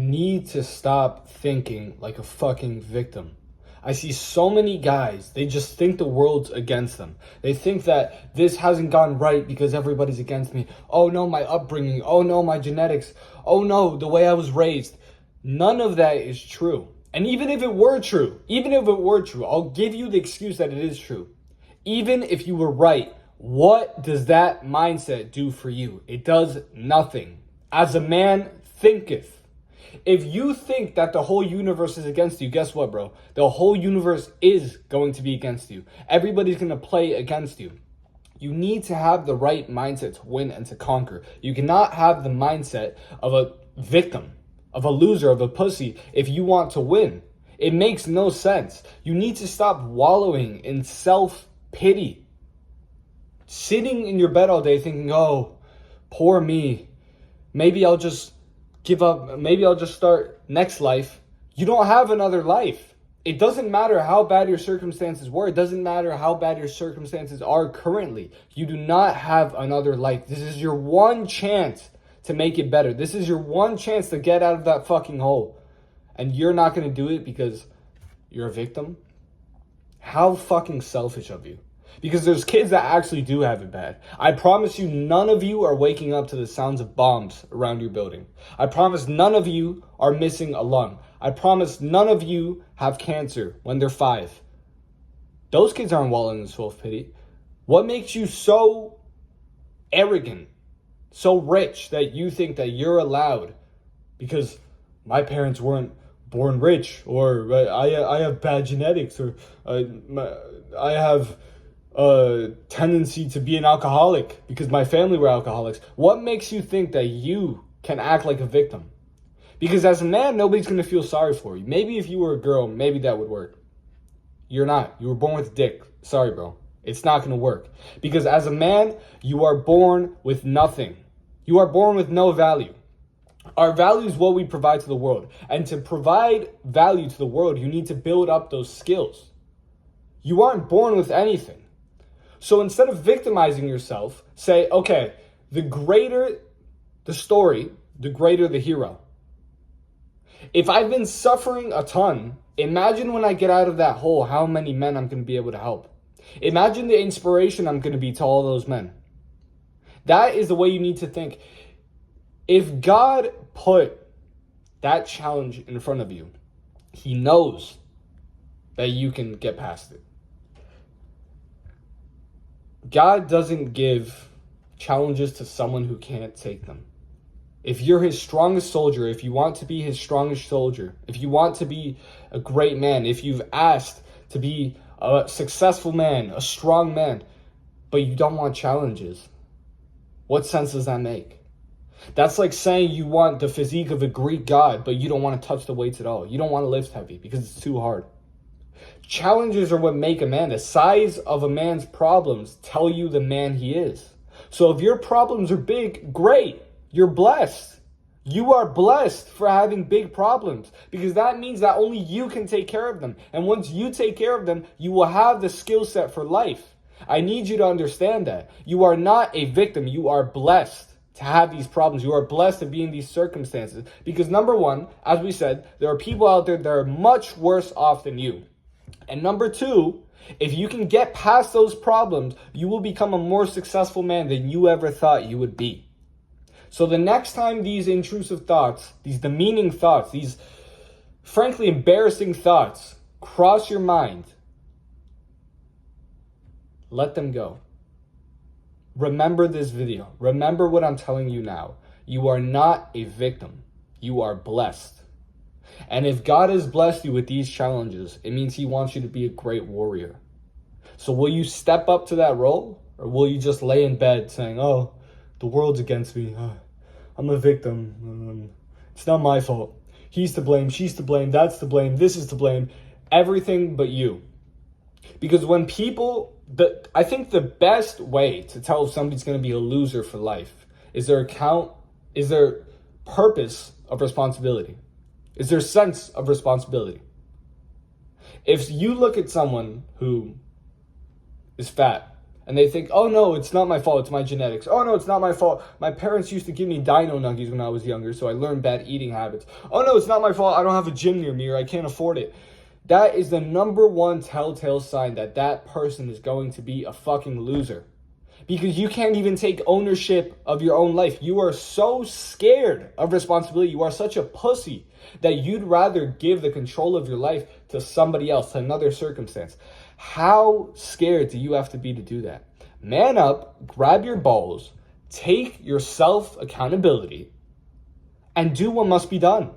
need to stop thinking like a fucking victim. I see so many guys, they just think the world's against them. They think that this hasn't gone right because everybody's against me. Oh no, my upbringing. Oh no, my genetics. Oh no, the way I was raised. None of that is true. And even if it were true, I'll give you the excuse that it is true. Even if you were right, what does that mindset do for you? It does nothing. As a man thinketh. If you think that the whole universe is against you, guess what, bro? The whole universe is going to be against you. Everybody's going to play against you. You need to have the right mindset to win and to conquer. You cannot have the mindset of a victim, of a loser, of a pussy if you want to win. It makes no sense. You need to stop wallowing in self-pity. Sitting in your bed all day thinking, oh, poor me. Maybe I'll just give up. Maybe I'll just start next life. You don't have another life. It doesn't matter how bad your circumstances were. It doesn't matter how bad your circumstances are currently. You do not have another life. This is your one chance to make it better. This is your one chance to get out of that fucking hole. And you're not going to do it because you're a victim? How fucking selfish of you. Because there's kids that actually do have it bad. I promise you, none of you are waking up to the sounds of bombs around your building. I promise none of you are missing a lung. I promise none of you have cancer when they're 5. Those kids aren't wallowing in self-pity. What makes you so arrogant, so rich that you think that you're allowed? Because my parents weren't born rich, or I have bad genetics, or I have a tendency to be an alcoholic because my family were alcoholics. What makes you think that you can act like a victim? Because as a man, nobody's going to feel sorry for you. Maybe if you were a girl, maybe that would work. You're not. You were born with a dick. Sorry, bro. It's not going to work. Because as a man, you are born with nothing. You are born with no value. Our value is what we provide to the world. And to provide value to the world, you need to build up those skills. You aren't born with anything. So instead of victimizing yourself, say, okay, the greater the story, the greater the hero. If I've been suffering a ton, imagine when I get out of that hole, how many men I'm going to be able to help. Imagine the inspiration I'm going to be to all those men. That is the way you need to think. If God put that challenge in front of you, He knows that you can get past it. God doesn't give challenges to someone who can't take them. If you're His strongest soldier, if you want to be His strongest soldier, if you want to be a great man, if you've asked to be a successful man, a strong man, but you don't want challenges, what sense does that make? That's like saying you want the physique of a Greek god, but you don't want to touch the weights at all. You don't want to lift heavy because it's too hard. Challenges are what make a man. The size of a man's problems tell you the man he is. So if your problems are big, great. You're blessed. You are blessed for having big problems because that means that only you can take care of them. And once you take care of them, you will have the skill set for life. I need you to understand that. You are not a victim. You are blessed to have these problems. You are blessed to be in these circumstances because number one, as we said, there are people out there that are much worse off than you. And number two, if you can get past those problems, you will become a more successful man than you ever thought you would be. So the next time these intrusive thoughts, these demeaning thoughts, these frankly embarrassing thoughts cross your mind, let them go. Remember this video. Remember what I'm telling you now. You are not a victim. You are blessed. And if God has blessed you with these challenges, it means He wants you to be a great warrior. So will you step up to that role? Or will you just lay in bed saying, oh, the world's against me. I'm a victim. It's not my fault. He's to blame. She's to blame. That's to blame. This is to blame. Everything but you. Because when people... I think the best way to tell if somebody's going to be a loser for life is their purpose of responsibility. Is their sense of responsibility. If you look at someone who is fat And they think, oh no, it's not my fault, it's my genetics. Oh no, it's not my fault. My parents used to give me dino nuggies when I was younger, so I learned bad eating habits. Oh no, it's not my fault, I don't have a gym near me or I can't afford it. That is the number one telltale sign that that person is going to be a fucking loser. Because you can't even take ownership of your own life. You are so scared of responsibility. You are such a pussy that you'd rather give the control of your life to somebody else, to another circumstance. How scared do you have to be to do that? Man up, grab your balls, take your self accountability, and do what must be done.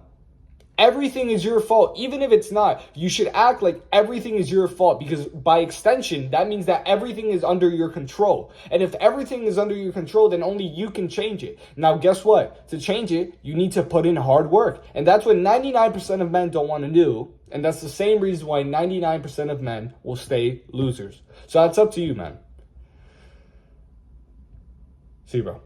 Everything is your fault. Even if it's not, you should act like everything is your fault, because by extension, that means that everything is under your control. And if everything is under your control, then only you can change it. Now, guess what? To change it, you need to put in hard work. And that's what 99% of men don't want to do. And that's the same reason why 99% of men will stay losers. So that's up to you, man. See you, bro.